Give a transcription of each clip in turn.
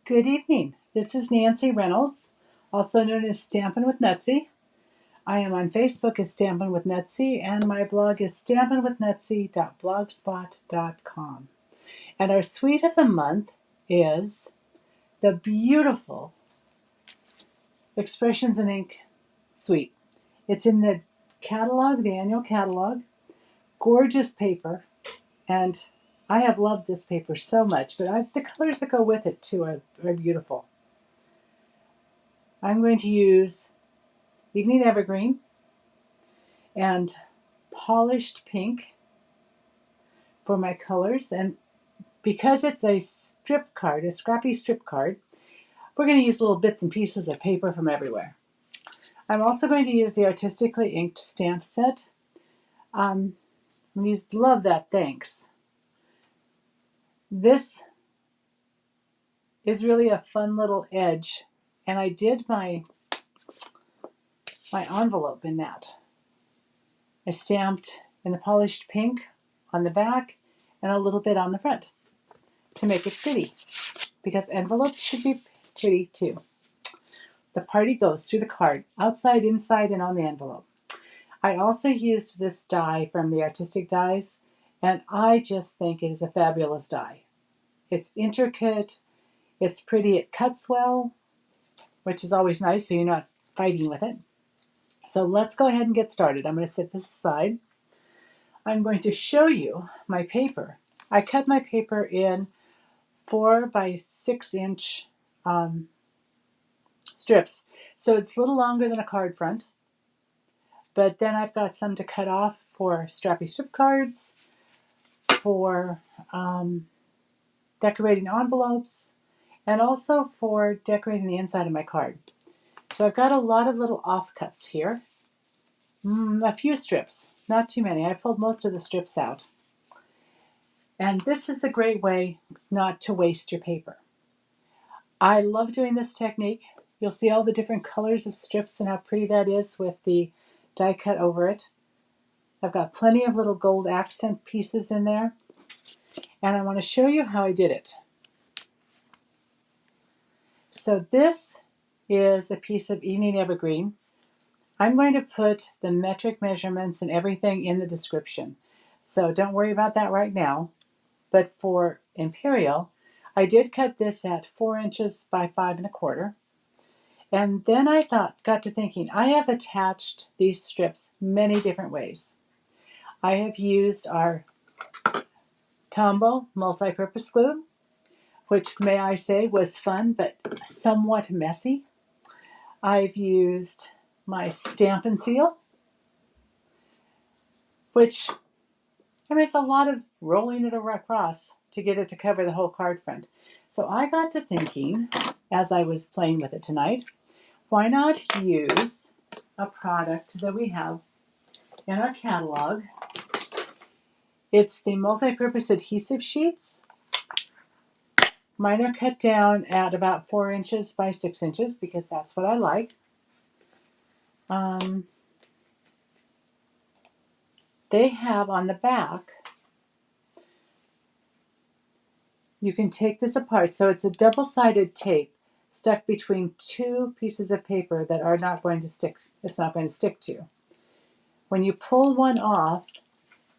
Good evening. This is Nancy Reynolds, also known as Stampin' with Nutsy. I am on Facebook as Stampin' with Nutsy, and my blog is stampinwithnutsy.blogspot.com. And our suite of the month is the beautiful Expressions in Ink suite. It's in the catalog, the annual catalog. Gorgeous paper, and I have loved this paper so much, but the colors that go with it too are beautiful. I'm going to use Evening Evergreen and Polished Pink for my colors, and because it's a strip card, a scrappy strip card, we're going to use little bits and pieces of paper from everywhere. I'm also going to use the Artistically Inked stamp set. I'm going to use Love That Thanks. This is really a fun little edge, and I did my envelope in that. I stamped in the polished pink on the back and a little bit on the front to make it pretty, because envelopes should be pretty too. The party goes through the card, outside, inside, and on the envelope. I also used this die from the Artistic Dies, and I just think it is a fabulous die. It's intricate, it's pretty, it cuts well, which is always nice so you're not fighting with it. So let's go ahead and get started. I'm going to set this aside. I'm going to show you my paper. I cut my paper in 4 by 6 inch strips. So it's a little longer than a card front. But then I've got some to cut off for strappy strip cards, for decorating envelopes, and also for decorating the inside of my card. So I've got a lot of little offcuts here. A few strips, not too many. I pulled most of the strips out. And this is the great way not to waste your paper. I love doing this technique. You'll see all the different colors of strips and how pretty that is with the die cut over it. I've got plenty of little gold accent pieces in there. And I want to show you how I did it. So this is a piece of Evening Evergreen. I'm going to put the metric measurements and everything in the description. So don't worry about that right now. But for Imperial, I did cut this at 4 inches by 5 1/4. And then I got to thinking, I have attached these strips many different ways. I have used our Tombow multi-purpose glue, which, may I say, was fun but somewhat messy. I've used my Stampin' Seal, which, it's a lot of rolling it across to get it to cover the whole card front. So I got to thinking, as I was playing with it tonight, why not use a product that we have in our catalog. It's the multi-purpose adhesive sheets. Mine are cut down at about 4 inches by 6 inches because that's what I like. They have on the back, you can take this apart. So it's a double-sided tape stuck between 2 pieces of paper that are not going to stick. It's not going to stick to. When you pull one off,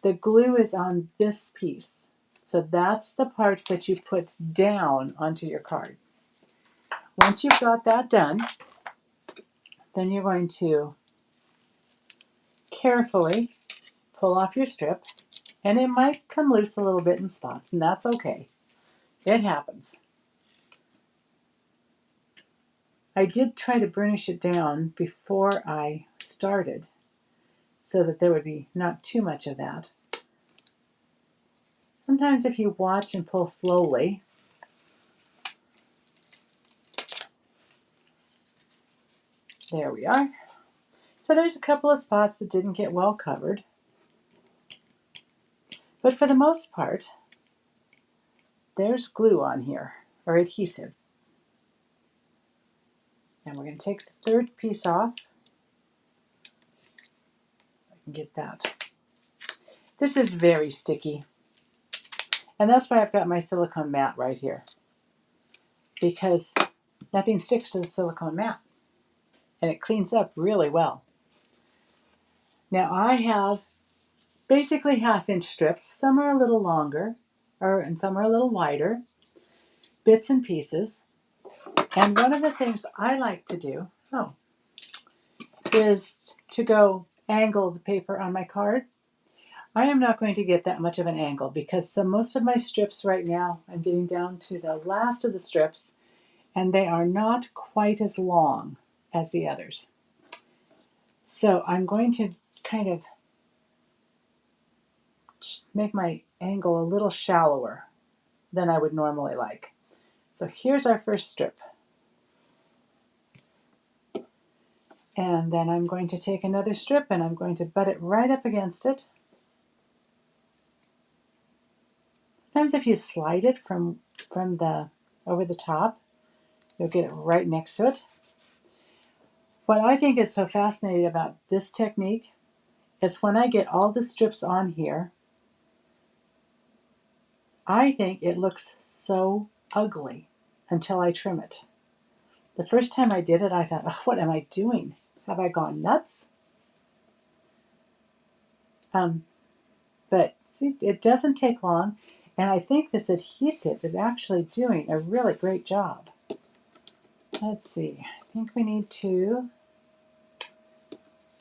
the glue is on this piece. So that's the part that you put down onto your card. Once you've got that done, then you're going to carefully pull off your strip, and it might come loose a little bit in spots, and that's okay. It happens. I did try to burnish it down before I started so that there would be not too much of that. Sometimes if you watch and pull slowly, there we are. So there's a couple of spots that didn't get well covered. But for the most part, there's glue on here, or adhesive. And we're going to take the third piece off. I can get that. This is very sticky. And that's why I've got my silicone mat right here. because nothing sticks to the silicone mat and it cleans up really well. Now I have basically 1/2 inch strips. Some are a little longer and some are a little wider, bits and pieces. And one of the things I like to do is to go angle the paper on my card. I am not going to get that much of an angle because most of my strips right now, I'm getting down to the last of the strips, and they are not quite as long as the others. So I'm going to kind of make my angle a little shallower than I would normally like. So here's our first strip. And then I'm going to take another strip and I'm going to butt it right up against it. Sometimes if you slide it from the over the top, you'll get it right next to it. What I think is so fascinating about this technique is when I get all the strips on here, I think it looks so ugly until I trim it. The first time I did it, I thought, oh, what am I doing? Have I gone nuts? But see, it doesn't take long, and I think this adhesive is actually doing a really great job. Let's see, I think we need to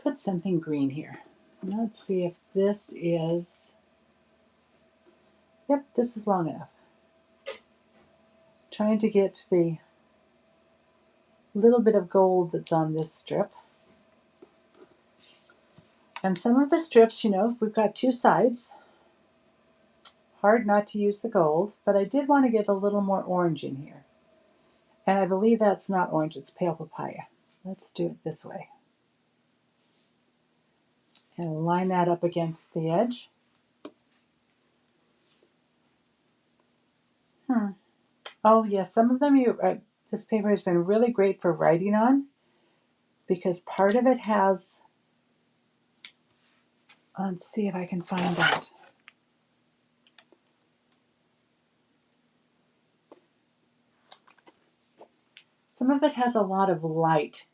put something green here. Let's see if this is, yep, this is long enough. Trying to get the little bit of gold that's on this strip. And some of the strips, you know, we've got 2 sides. Hard not to use the gold, but I did want to get a little more orange in here. And I believe that's not orange, it's pale papaya. Let's do it this way. And line that up against the edge. Oh yes, some of them this paper has been really great for writing on because part of it has, let's see if I can find that. Some of it has a lot of light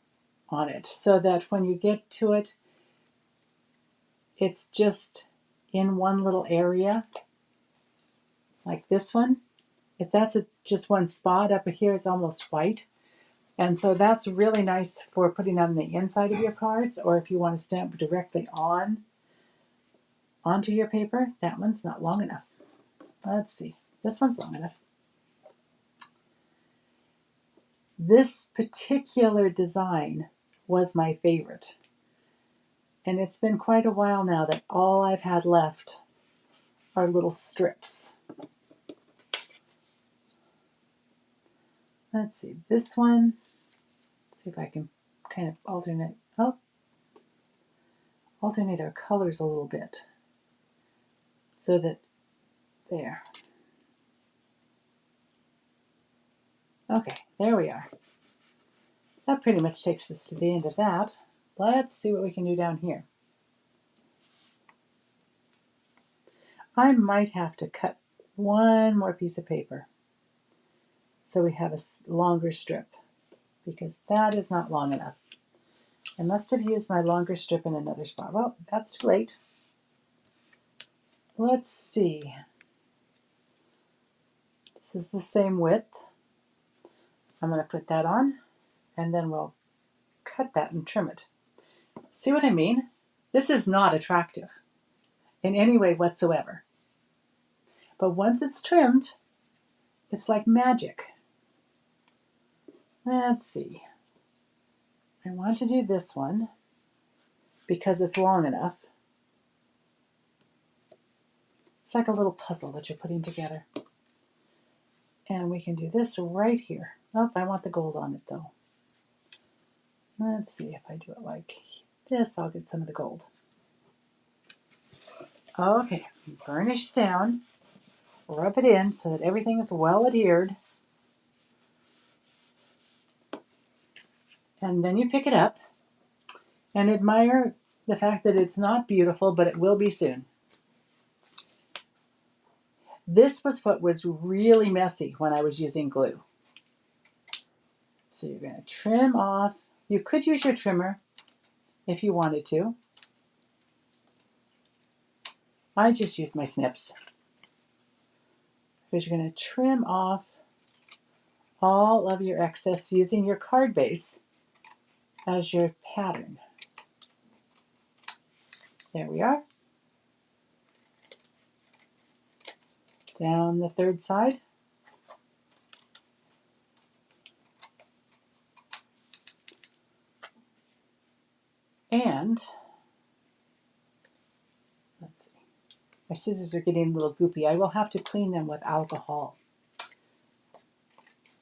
on it so that when you get to it, it's just in one little area, like this one. If that's just one spot up here, it's almost white. And so that's really nice for putting on the inside of your cards, or if you want to stamp directly onto your paper. That one's not long enough. Let's see. This one's long enough. This particular design was my favorite. And it's been quite a while now that all I've had left are little strips. Let's see, this one, let's see if I can kind of alternate our colors a little bit so that there. Okay, there we are. That pretty much takes us to the end of that. Let's see what we can do down here. I might have to cut one more piece of paper so we have a longer strip because that is not long enough. I must have used my longer strip in another spot. Well, that's too late. Let's see. This is the same width. I'm going to put that on and then we'll cut that and trim it. See what I mean? This is not attractive in any way whatsoever. But once it's trimmed, it's like magic. Let's see. I want to do this one because it's long enough. It's like a little puzzle that you're putting together. And we can do this right here. Oh, I want the gold on it though. Let's see if I do it like this, I'll get some of the gold. Okay, burnish down, rub it in so that everything is well adhered. And then you pick it up and admire the fact that it's not beautiful, but it will be soon. This was what was really messy when I was using glue. So you're going to trim off. You could use your trimmer if you wanted to. I just use my snips. Because you're going to trim off all of your excess using your card base as your pattern. There we are. Down the third side. And let's see, my scissors are getting a little goopy. I will have to clean them with alcohol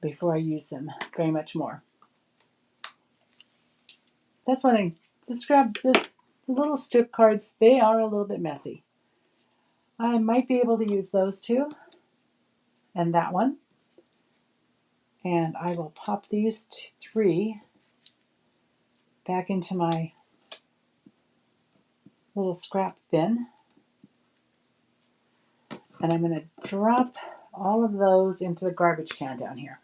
before I use them very much more. That's one thing. The little strip cards, they are a little bit messy. I might be able to use those two and that one. And I will pop these three back into my little scrap bin. And I'm going to drop all of those into the garbage can down here.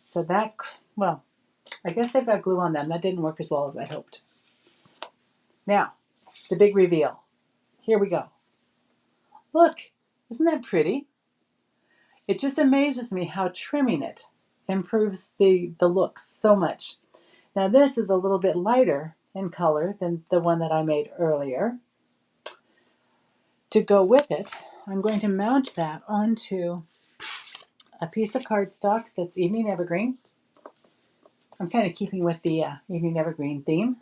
So that, well, I guess they've got glue on them. That didn't work as well as I hoped. Now, the big reveal. Here we go. Look, isn't that pretty? It just amazes me how trimming it improves the looks so much. Now this is a little bit lighter in color than the one that I made earlier. To go with it, I'm going to mount that onto a piece of cardstock that's Evening Evergreen. I'm kind of keeping with the Evening Evergreen theme.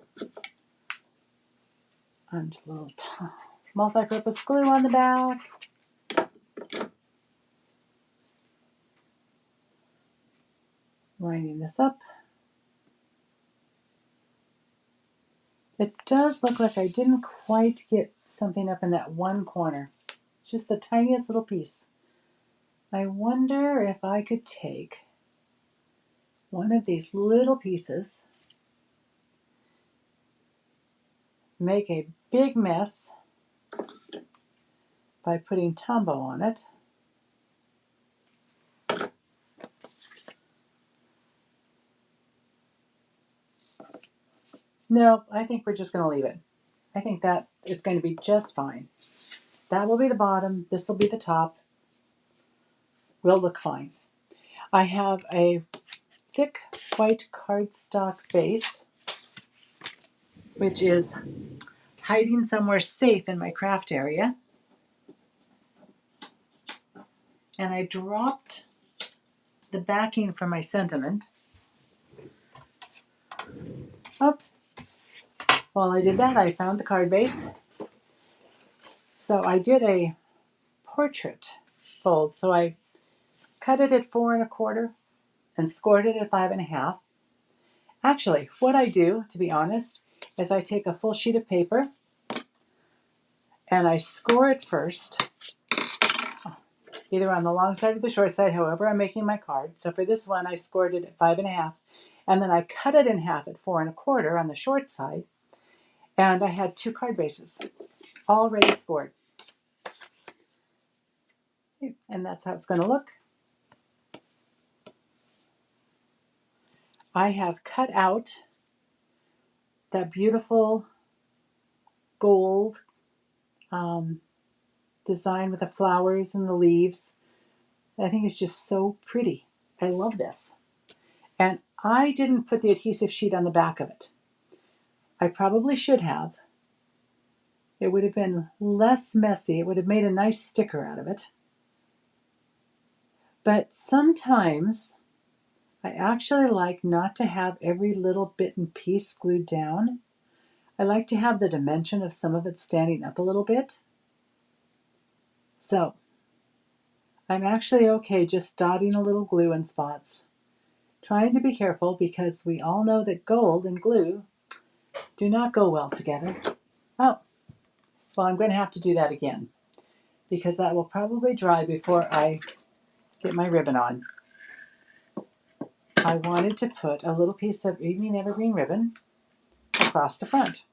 And a little multi-purpose glue on the back. Lining this up. It does look like I didn't quite get something up in that one corner. It's just the tiniest little piece. I wonder if I could take one of these little pieces, make a big mess by putting Tombow on it. No, I think we're just going to leave it. I think that is going to be just fine. That will be the bottom. This will be the top. Will look fine. I have a thick white cardstock base, which is hiding somewhere safe in my craft area. And I dropped the backing for my sentiment up. While I did that, I found the card base. So I did a portrait fold. So I cut it at 4 1/4 and scored it at 5 1/2. Actually, what I do, to be honest, is I take a full sheet of paper and I score it first, either on the long side or the short side, however I'm making my card. So for this one, I scored it at 5 1/2, and then I cut it in half at 4 1/4 on the short side, and I had 2 card bases already scored. And that's how it's going to look. I have cut out that beautiful gold design with the flowers and the leaves. I think it's just so pretty. I love this. And I didn't put the adhesive sheet on the back of it. I probably should have. It would have been less messy. It would have made a nice sticker out of it. But sometimes I actually like not to have every little bit and piece glued down. I like to have the dimension of some of it standing up a little bit. So I'm actually okay just dotting a little glue in spots. Trying to be careful because we all know that gold and glue do not go well together. Oh, well, I'm going to have to do that again because that will probably dry before I get my ribbon on. I wanted to put a little piece of Evening Evergreen ribbon across the front.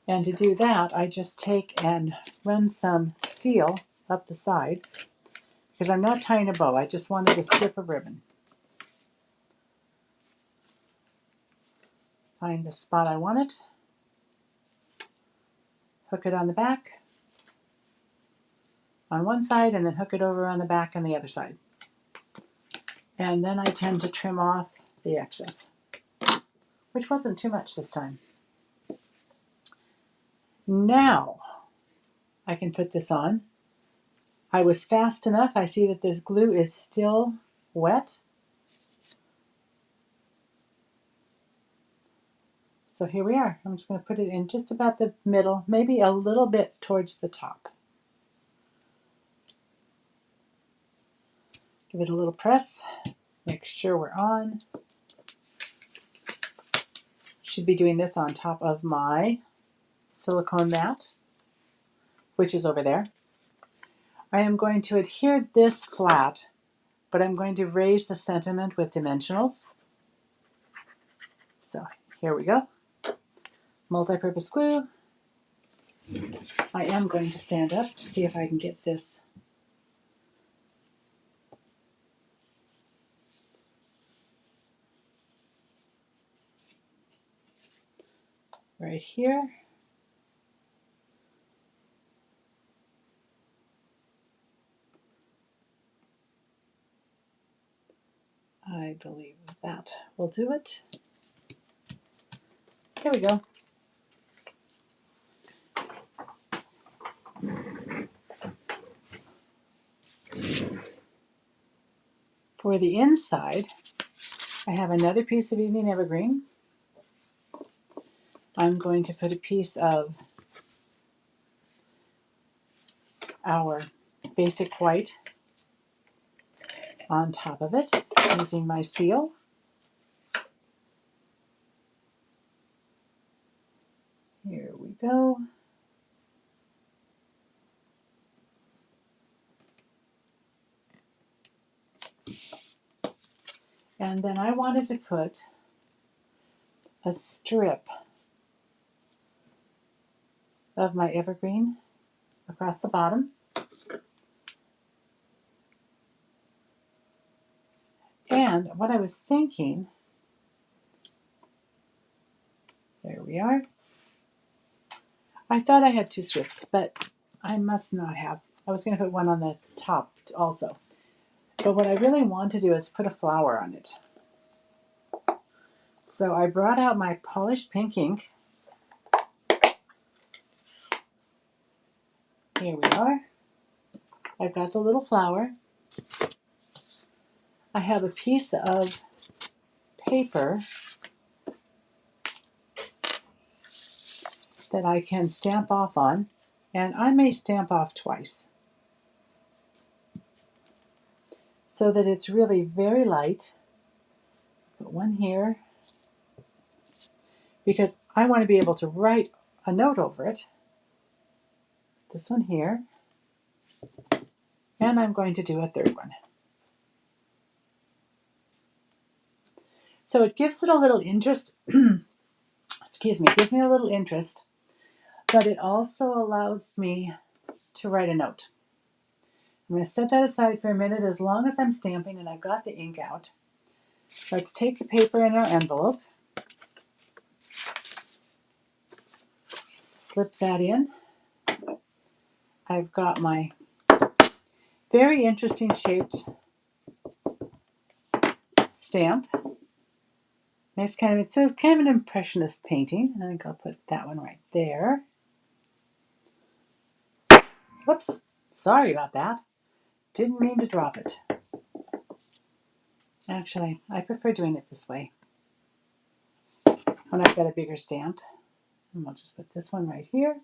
And to do that, I just take and run some seal up the side because I'm not tying a bow. I just wanted a strip of ribbon. Find the spot I want it. Hook it on the back on one side and then hook it over on the back on the other side. And then I tend to trim off the excess, which wasn't too much this time. Now I can put this on. I was fast enough. I see that this glue is still wet. So here we are. I'm just going to put it in just about the middle, maybe a little bit towards the top. Give it a little press. Make sure we're on. Should be doing this on top of my silicone mat, which is over there. I am going to adhere this flat, but I'm going to raise the sentiment with dimensionals. So here we go. Multi-purpose glue. I am going to stand up to see if I can get this right here. I believe that will do it. There we go. For the inside, I have another piece of evening evergreen. I'm going to put a piece of our basic white on top of it using my seal. Here we go. And then I wanted to put a strip of my evergreen across the bottom. And what I was thinking, there we are. I thought I had two strips, but I must not have. I was going to put one on the top also. But what I really want to do is put a flower on it. So I brought out my polished pink ink. Here we are. I've got the little flower. I have a piece of paper that I can stamp off on, and I may stamp off twice so that it's really very light. Put one here because I want to be able to write a note over it. This one here, and I'm going to do a third one. So it gives it a little interest. Excuse me, it gives me a little interest, but it also allows me to write a note. I'm going to set that aside for a minute as long as I'm stamping and I've got the ink out. Let's take the paper in our envelope, slip that in. I've got my very interesting shaped stamp. Nice kind of, it's a kind of an impressionist painting. I think I'll put that one right there. Whoops, sorry about that. Didn't mean to drop it. Actually, I prefer doing it this way when I've got a bigger stamp. And we'll just put this one right here.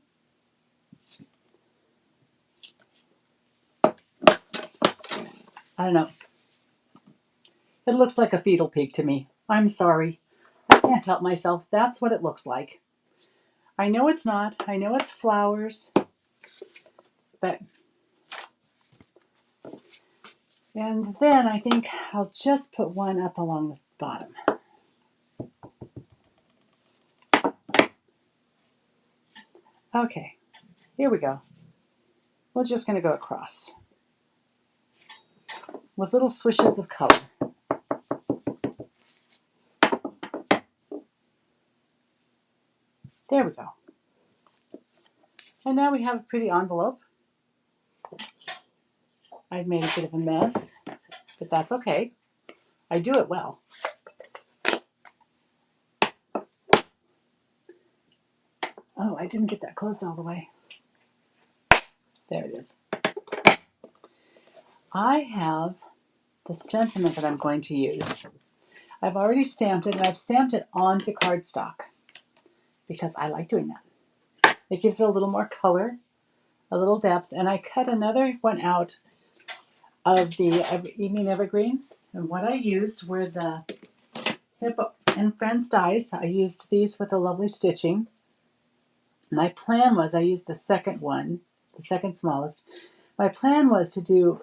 I don't know. It looks like a fetal pig to me. I'm sorry. I can't help myself. That's what it looks like. I know it's not. I know it's flowers. But... And then I think I'll just put one up along the bottom. Okay, here we go. We're just going to go across. with little swishes of color. There we go. And now we have a pretty envelope. I've made a bit of a mess, but that's okay. I do it well. Oh, I didn't get that closed all the way. There it is. I have the sentiment that I'm going to use. I've already stamped it, and I've stamped it onto cardstock because I like doing that. It gives it a little more color, a little depth, and I cut another one out of the Evening Evergreen, and what I used were the Hippo and Friends dies. I used these with a lovely stitching. My plan was, I used the second one, the second smallest. My plan was to do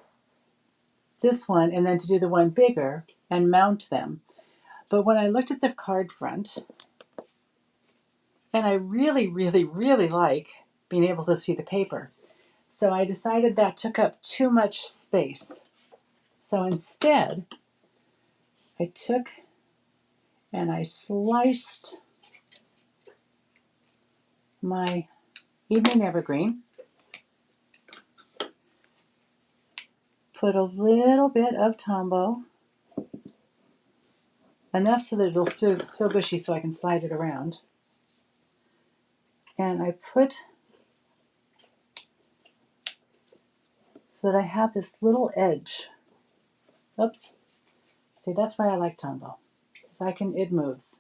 this one and then to do the one bigger and mount them. But when I looked at the card front, and I really, really, really like being able to see the paper, so I decided that took up too much space. So instead, I took and I sliced my Evening Evergreen, put a little bit of Tombow, enough so that it'll still bushy so I can slide it around. And I put so that I have this little edge. Oops. See, that's why I like Tombow. Because it moves.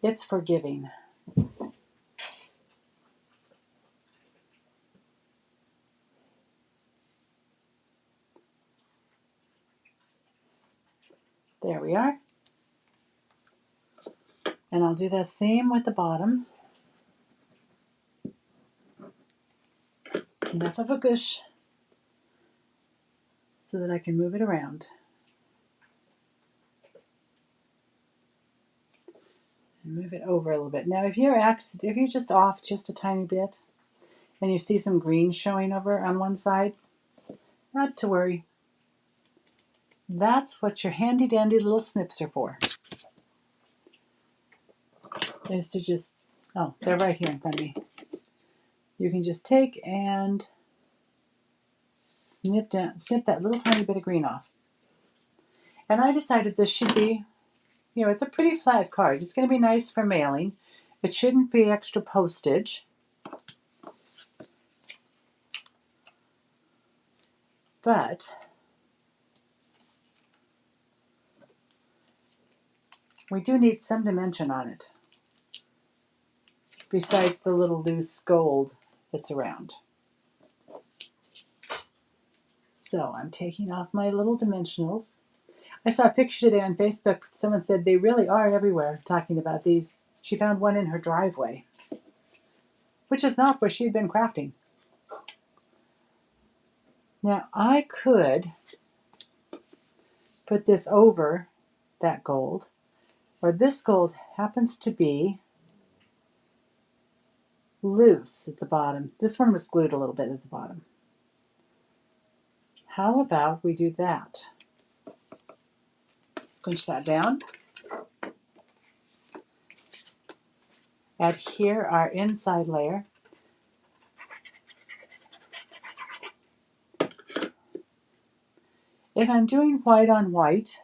It's forgiving. There we are. And I'll do the same with the bottom. Enough of a gush so that I can move it around. And move it over a little bit. Now if you're just off just a tiny bit and you see some green showing over on one side, not to worry. That's what your handy dandy little snips are for. Is to just, oh, they're right here in front of me. You can just take and snip that little tiny bit of green off. And I decided this should be, it's a pretty flat card. It's going to be nice for mailing. It shouldn't be extra postage. But we do need some dimension on it, besides the little loose gold that's around. So I'm taking off my little dimensionals. I saw a picture today on Facebook. Someone said they really are everywhere talking about these. She found one in her driveway, which is not where she had been crafting. Now I could put this over that gold, or this gold happens to be loose at the bottom. This one was glued a little bit at the bottom. How about we do that? Squinch that down. Add here our inside layer. If I'm doing white on white,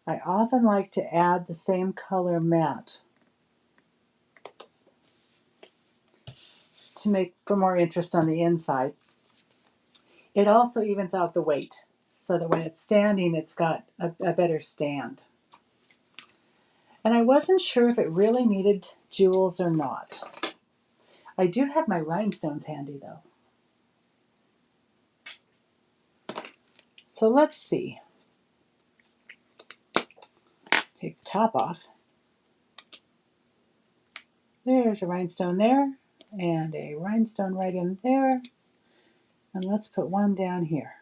I often like to add the same color matte to make for more interest on the inside. It also evens out the weight so that when it's standing, it's got a better stand. And I wasn't sure if it really needed jewels or not. I do have my rhinestones handy though. So let's see. Take the top off. There's a rhinestone there and a rhinestone right in there. And let's put one down here.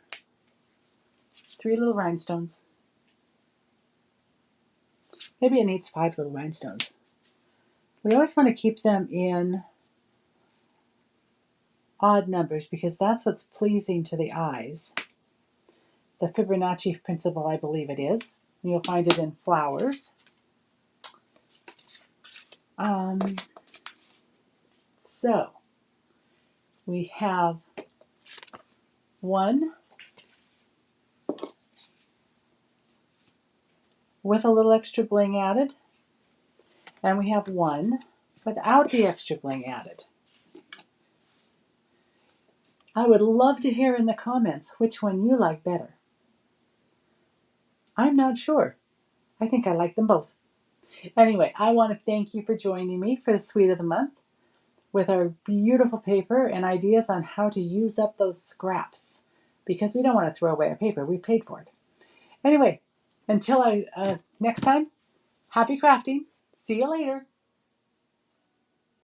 3 little rhinestones. Maybe it needs 5 little rhinestones. We always want to keep them in odd numbers because that's what's pleasing to the eyes. the Fibonacci principle, I believe it is. You'll find it in flowers. So we have one with a little extra bling added, and we have one without the extra bling added. I would love to hear in the comments which one you like better. I'm not sure. I think I like them both. Anyway, I want to thank you for joining me for the Sweet of the Month with our beautiful paper and ideas on how to use up those scraps, because we don't want to throw away our paper. We paid for it. Anyway, until next time, happy crafting. See you later.